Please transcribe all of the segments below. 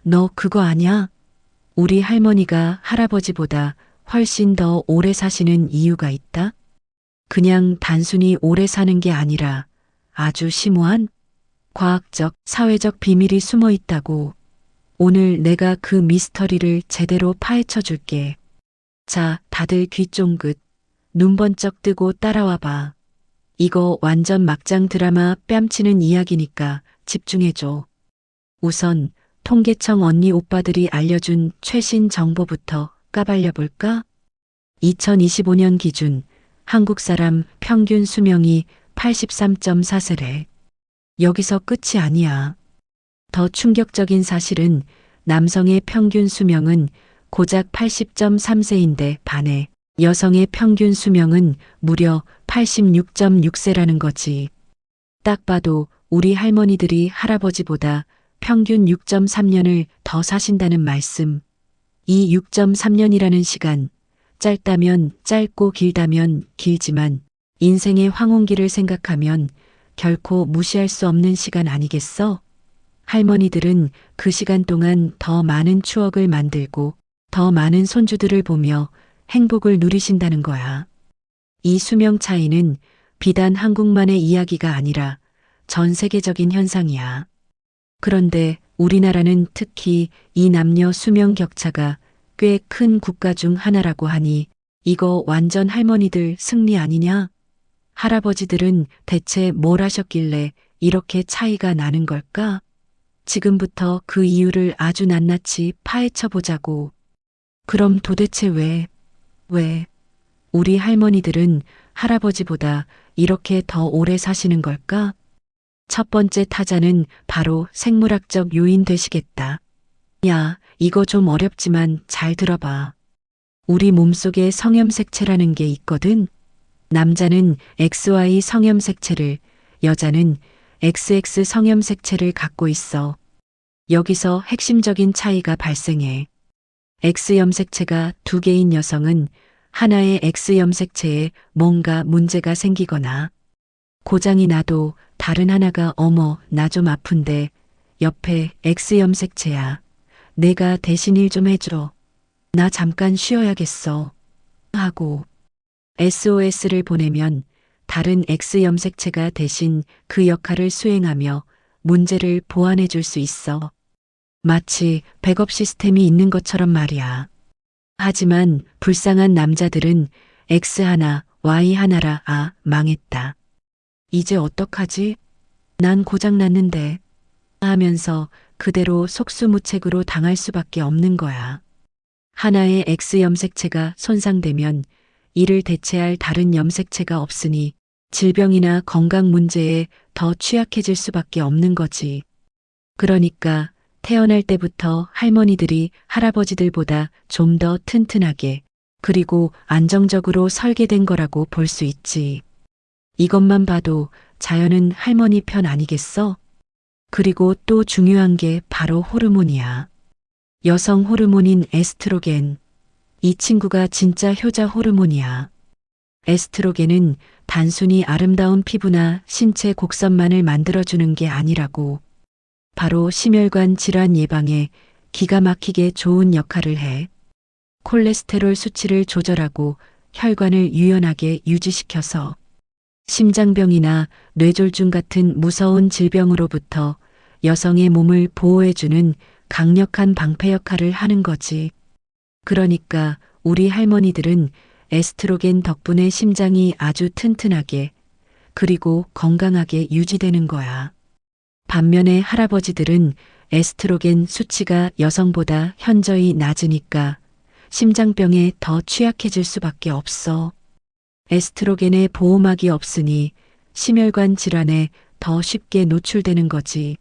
너 그거 아냐? 우리 할머니가 할아버지보다 훨씬 더 오래 사시는 이유가 있다? 그냥 단순히 오래 사는 게 아니라 아주 심오한 과학적, 사회적 비밀이 숨어 있다고. 오늘 내가 그 미스터리를 제대로 파헤쳐 줄게. 자, 다들 귀 쫑긋, 눈 번쩍 뜨고 따라와 봐. 이거 완전 막장 드라마 뺨치는 이야기니까 집중해줘. 우선 통계청 언니 오빠들이 알려준 최신 정보부터 까발려 볼까? 2025년 기준 한국 사람 평균 수명이 83.4세래. 여기서 끝이 아니야. 더 충격적인 사실은 남성의 평균 수명은 고작 80.3세인데 반해 여성의 평균 수명은 무려 86.6세라는 거지. 딱 봐도 우리 할머니들이 할아버지보다 평균 6.3년을 더 사신다는 말씀. 이 6.3년이라는 시간, 짧다면 짧고 길다면 길지만 인생의 황혼기를 생각하면 결코 무시할 수 없는 시간 아니겠어? 할머니들은 그 시간 동안 더 많은 추억을 만들고 더 많은 손주들을 보며 행복을 누리신다는 거야. 이 수명 차이는 비단 한국만의 이야기가 아니라 전 세계적인 현상이야. 그런데 우리나라는 특히 이 남녀 수명 격차가 꽤 큰 국가 중 하나라고 하니 이거 완전 할머니들 승리 아니냐? 할아버지들은 대체 뭘 하셨길래 이렇게 차이가 나는 걸까? 지금부터 그 이유를 아주 낱낱이 파헤쳐 보자고. 그럼 도대체 왜 우리 할머니들은 할아버지보다 이렇게 더 오래 사시는 걸까? 첫 번째 타자는 바로 생물학적 요인 되시겠다. 야, 이거 좀 어렵지만 잘 들어봐. 우리 몸속에 성염색체라는 게 있거든. 남자는 XY 성염색체를, 여자는 XX 성염색체를 갖고 있어. 여기서 핵심적인 차이가 발생해. X염색체가 두 개인 여성은 하나의 X염색체에 뭔가 문제가 생기거나 고장이 나도 다른 하나가 어머, 나 좀 아픈데 옆에 X염색체야. 내가 대신 일 좀 해줘. 나 잠깐 쉬어야겠어. 하고 SOS를 보내면 다른 X염색체가 대신 그 역할을 수행하며 문제를 보완해 줄 수 있어. 마치 백업 시스템이 있는 것처럼 말이야. 하지만 불쌍한 남자들은 X 하나, Y 하나라 망했다. 이제 어떡하지? 난 고장 났는데 하면서 그대로 속수무책으로 당할 수밖에 없는 거야. 하나의 X 염색체가 손상되면 이를 대체할 다른 염색체가 없으니 질병이나 건강 문제에 더 취약해질 수밖에 없는 거지. 그러니까 태어날 때부터 할머니들이 할아버지들보다 좀 더 튼튼하게 그리고 안정적으로 설계된 거라고 볼 수 있지. 이것만 봐도 자연은 할머니 편 아니겠어? 그리고 또 중요한 게 바로 호르몬이야. 여성 호르몬인 에스트로겐. 이 친구가 진짜 효자 호르몬이야. 에스트로겐은 단순히 아름다운 피부나 신체 곡선만을 만들어주는 게 아니라고. 바로 심혈관 질환 예방에 기가 막히게 좋은 역할을 해. 콜레스테롤 수치를 조절하고 혈관을 유연하게 유지시켜서 심장병이나 뇌졸중 같은 무서운 질병으로부터 여성의 몸을 보호해주는 강력한 방패 역할을 하는 거지. 그러니까 우리 할머니들은 에스트로겐 덕분에 심장이 아주 튼튼하게 그리고 건강하게 유지되는 거야. 반면에 할아버지들은 에스트로겐 수치가 여성보다 현저히 낮으니까 심장병에 더 취약해질 수밖에 없어. 에스트로겐의 보호막이 없으니 심혈관 질환에 더 쉽게 노출되는 거지.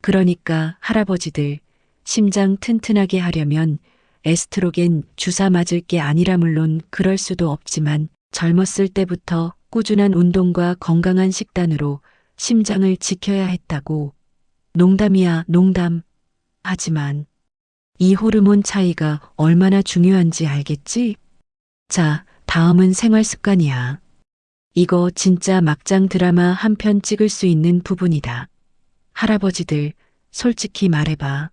그러니까 할아버지들 심장 튼튼하게 하려면 에스트로겐 주사 맞을 게 아니라 물론 그럴 수도 없지만 젊었을 때부터 꾸준한 운동과 건강한 식단으로 심장을 지켜야 했다고. 농담이야, 농담. 하지만 이 호르몬 차이가 얼마나 중요한지 알겠지? 자, 다음은 생활 습관이야. 이거 진짜 막장 드라마 한 편 찍을 수 있는 부분이다. 할아버지들, 솔직히 말해봐.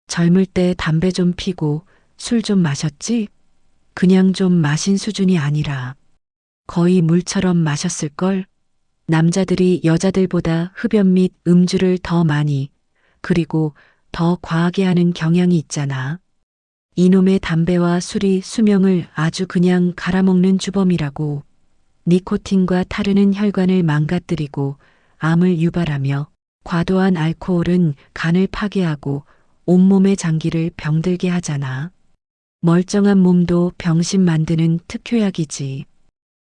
젊을 때 담배 좀 피고 술 좀 마셨지? 그냥 좀 마신 수준이 아니라 거의 물처럼 마셨을걸? 남자들이 여자들보다 흡연 및 음주를 더 많이, 그리고 더 과하게 하는 경향이 있잖아. 이놈의 담배와 술이 수명을 아주 그냥 갈아먹는 주범이라고. 니코틴과 타르는 혈관을 망가뜨리고 암을 유발하며 과도한 알코올은 간을 파괴하고 온몸의 장기를 병들게 하잖아. 멀쩡한 몸도 병신 만드는 특효약이지.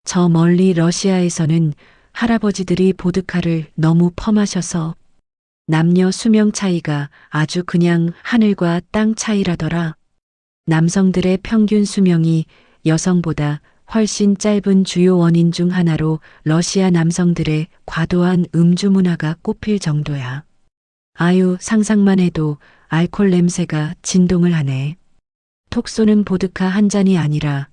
저 멀리 러시아에서는 할아버지들이 보드카를 너무 퍼마셔서 남녀 수명 차이가 아주 그냥 하늘과 땅 차이라더라. 남성들의 평균 수명이 여성보다 훨씬 짧은 주요 원인 중 하나로 러시아 남성들의 과도한 음주 문화가 꼽힐 정도야. 아유, 상상만 해도 알코올 냄새가 진동을 하네. 톡 쏘는 보드카 한 잔이 아니라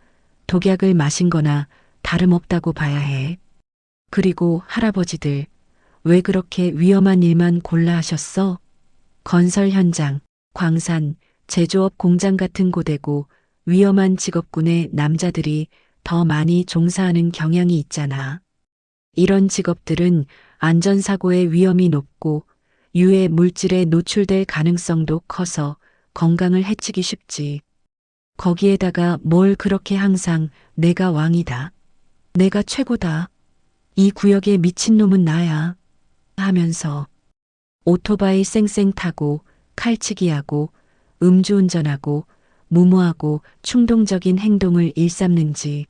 독약을 마신 거나 다름없다고 봐야 해. 그리고 할아버지들, 왜 그렇게 위험한 일만 골라 하셨어? 건설 현장, 광산, 제조업 공장 같은 고되고 위험한 직업군의 남자들이 더 많이 종사하는 경향이 있잖아. 이런 직업들은 안전사고의 위험이 높고 유해 물질에 노출될 가능성도 커서 건강을 해치기 쉽지. 거기에다가 뭘 그렇게 항상 내가 왕이다. 내가 최고다. 이 구역의 미친놈은 나야. 하면서 오토바이 쌩쌩 타고 칼치기하고 음주운전하고 무모하고 충동적인 행동을 일삼는지.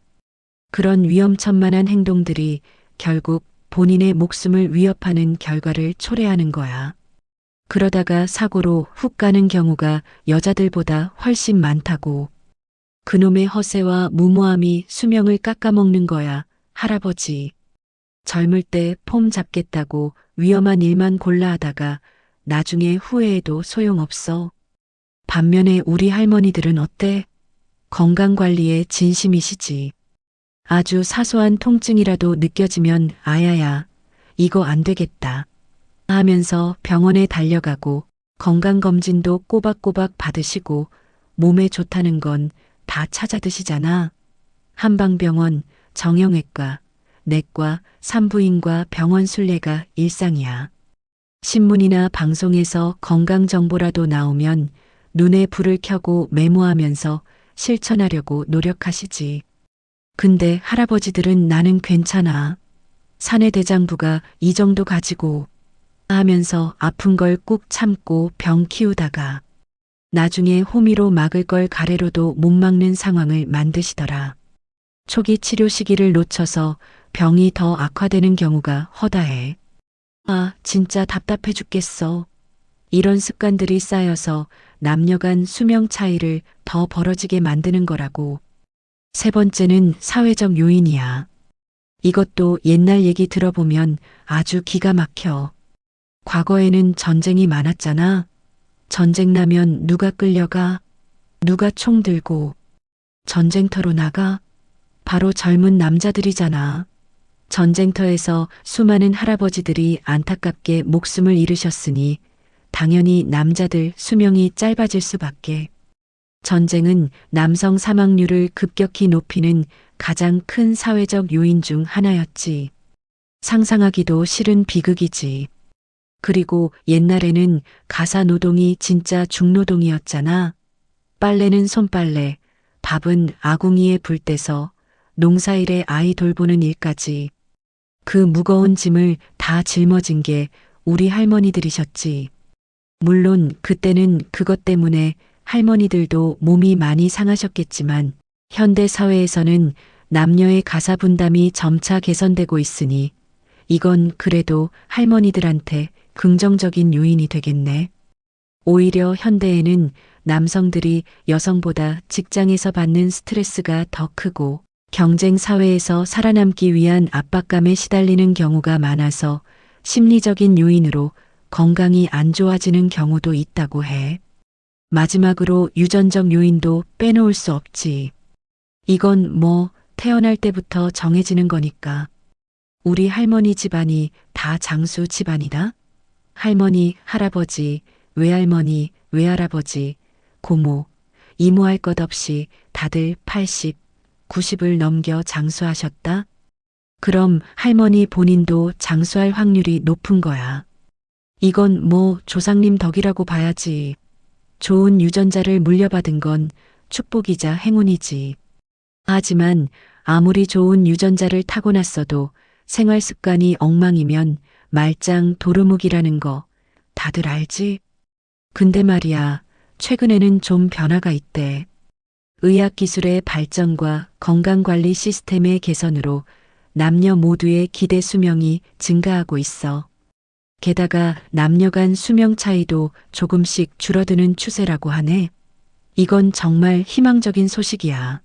그런 위험천만한 행동들이 결국 본인의 목숨을 위협하는 결과를 초래하는 거야. 그러다가 사고로 훅 가는 경우가 여자들보다 훨씬 많다고. 그놈의 허세와 무모함이 수명을 깎아먹는 거야, 할아버지. 젊을 때 폼 잡겠다고 위험한 일만 골라 하다가 나중에 후회해도 소용없어. 반면에 우리 할머니들은 어때? 건강관리에 진심이시지. 아주 사소한 통증이라도 느껴지면 아야야, 이거 안 되겠다 하면서 병원에 달려가고 건강검진도 꼬박꼬박 받으시고 몸에 좋다는 건 다 찾아 드시잖아. 한방병원, 정형외과, 내과, 산부인과 병원 순례가 일상이야. 신문이나 방송에서 건강정보라도 나오면 눈에 불을 켜고 메모하면서 실천하려고 노력하시지. 근데 할아버지들은 나는 괜찮아. 사내 대장부가 이 정도 가지고 하면서 아픈 걸 꾹 참고 병 키우다가 나중에 호미로 막을 걸 가래로도 못 막는 상황을 만드시더라. 초기 치료 시기를 놓쳐서 병이 더 악화되는 경우가 허다해. 아, 진짜 답답해 죽겠어. 이런 습관들이 쌓여서 남녀 간 수명 차이를 더 벌어지게 만드는 거라고. 세 번째는 사회적 요인이야. 이것도 옛날 얘기 들어보면 아주 기가 막혀. 과거에는 전쟁이 많았잖아. 전쟁 나면 누가 끌려가? 누가 총 들고 전쟁터로 나가? 바로 젊은 남자들이잖아. 전쟁터에서 수많은 할아버지들이 안타깝게 목숨을 잃으셨으니 당연히 남자들 수명이 짧아질 수밖에. 전쟁은 남성 사망률을 급격히 높이는 가장 큰 사회적 요인 중 하나였지. 상상하기도 싫은 비극이지. 그리고 옛날에는 가사 노동이 진짜 중노동이었잖아. 빨래는 손빨래, 밥은 아궁이에 불 떼서 농사일에 아이 돌보는 일까지. 그 무거운 짐을 다 짊어진 게 우리 할머니들이셨지. 물론 그때는 그것 때문에 할머니들도 몸이 많이 상하셨겠지만 현대 사회에서는 남녀의 가사 분담이 점차 개선되고 있으니 이건 그래도 할머니들한테 긍정적인 요인이 되겠네. 오히려 현대에는 남성들이 여성보다 직장에서 받는 스트레스가 더 크고 경쟁 사회에서 살아남기 위한 압박감에 시달리는 경우가 많아서 심리적인 요인으로 건강이 안 좋아지는 경우도 있다고 해. 마지막으로 유전적 요인도 빼놓을 수 없지. 이건 뭐 태어날 때부터 정해지는 거니까. 우리 할머니 집안이 다 장수 집안이다. 할머니, 할아버지, 외할머니, 외할아버지, 고모, 이모 할 것 없이 다들 80, 90을 넘겨 장수하셨다? 그럼 할머니 본인도 장수할 확률이 높은 거야. 이건 뭐 조상님 덕이라고 봐야지. 좋은 유전자를 물려받은 건 축복이자 행운이지. 하지만 아무리 좋은 유전자를 타고났어도 생활 습관이 엉망이면 말짱 도루묵이라는 거 다들 알지? 근데 말이야, 최근에는 좀 변화가 있대. 의학기술의 발전과 건강관리 시스템의 개선으로 남녀 모두의 기대 수명이 증가하고 있어. 게다가 남녀 간 수명 차이도 조금씩 줄어드는 추세라고 하네. 이건 정말 희망적인 소식이야.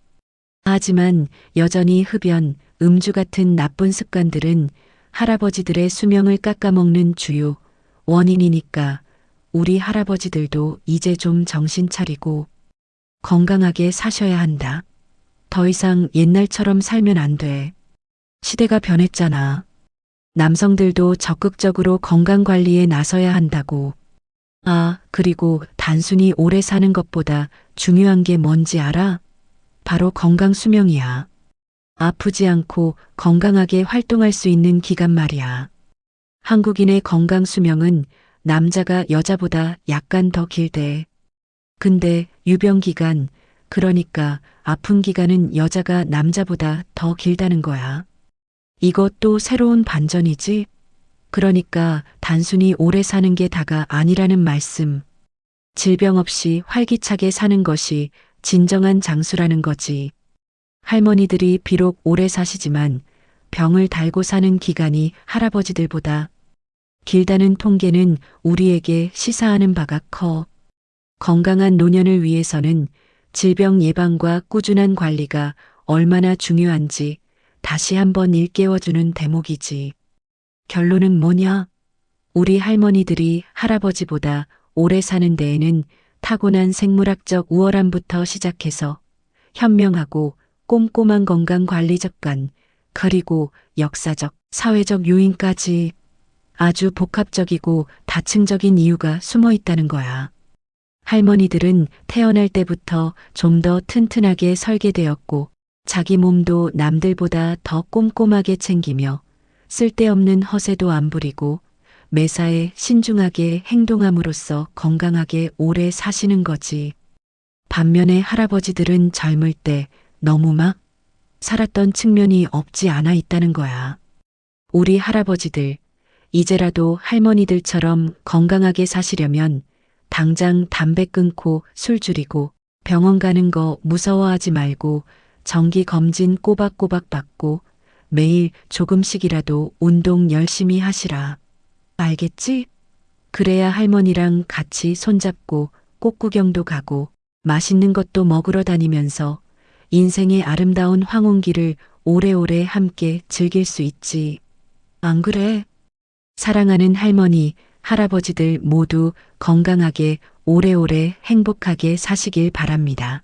하지만 여전히 흡연, 음주 같은 나쁜 습관들은 할아버지들의 수명을 깎아먹는 주요 원인이니까 우리 할아버지들도 이제 좀 정신 차리고 건강하게 사셔야 한다. 더 이상 옛날처럼 살면 안 돼. 시대가 변했잖아. 남성들도 적극적으로 건강관리에 나서야 한다고. 아, 그리고 단순히 오래 사는 것보다 중요한 게 뭔지 알아? 바로 건강 수명이야. 아프지 않고 건강하게 활동할 수 있는 기간 말이야. 한국인의 건강 수명은 남자가 여자보다 약간 더 길대. 근데 유병 기간, 그러니까 아픈 기간은 여자가 남자보다 더 길다는 거야. 이것도 새로운 반전이지? 그러니까 단순히 오래 사는 게 다가 아니라는 말씀. 질병 없이 활기차게 사는 것이 진정한 장수라는 거지. 할머니들이 비록 오래 사시지만 병을 달고 사는 기간이 할아버지들보다 길다는 통계는 우리에게 시사하는 바가 커. 건강한 노년을 위해서는 질병 예방과 꾸준한 관리가 얼마나 중요한지 다시 한번 일깨워주는 대목이지. 결론은 뭐냐? 우리 할머니들이 할아버지보다 오래 사는 데에는 타고난 생물학적 우월함부터 시작해서 현명하고 꼼꼼한 건강관리 습관, 그리고 역사적, 사회적 요인까지 아주 복합적이고 다층적인 이유가 숨어 있다는 거야. 할머니들은 태어날 때부터 좀 더 튼튼하게 설계되었고 자기 몸도 남들보다 더 꼼꼼하게 챙기며 쓸데없는 허세도 안 부리고 매사에 신중하게 행동함으로써 건강하게 오래 사시는 거지. 반면에 할아버지들은 젊을 때 너무 막 살았던 측면이 없지 않아 있다는 거야. 우리 할아버지들, 이제라도 할머니들처럼 건강하게 사시려면 당장 담배 끊고 술 줄이고 병원 가는 거 무서워하지 말고 정기 검진 꼬박꼬박 받고 매일 조금씩이라도 운동 열심히 하시라. 알겠지? 그래야 할머니랑 같이 손잡고 꽃구경도 가고 맛있는 것도 먹으러 다니면서 인생의 아름다운 황혼기를 오래오래 함께 즐길 수 있지. 안 그래? 사랑하는 할머니, 할아버지들 모두 건강하게 오래오래 행복하게 사시길 바랍니다.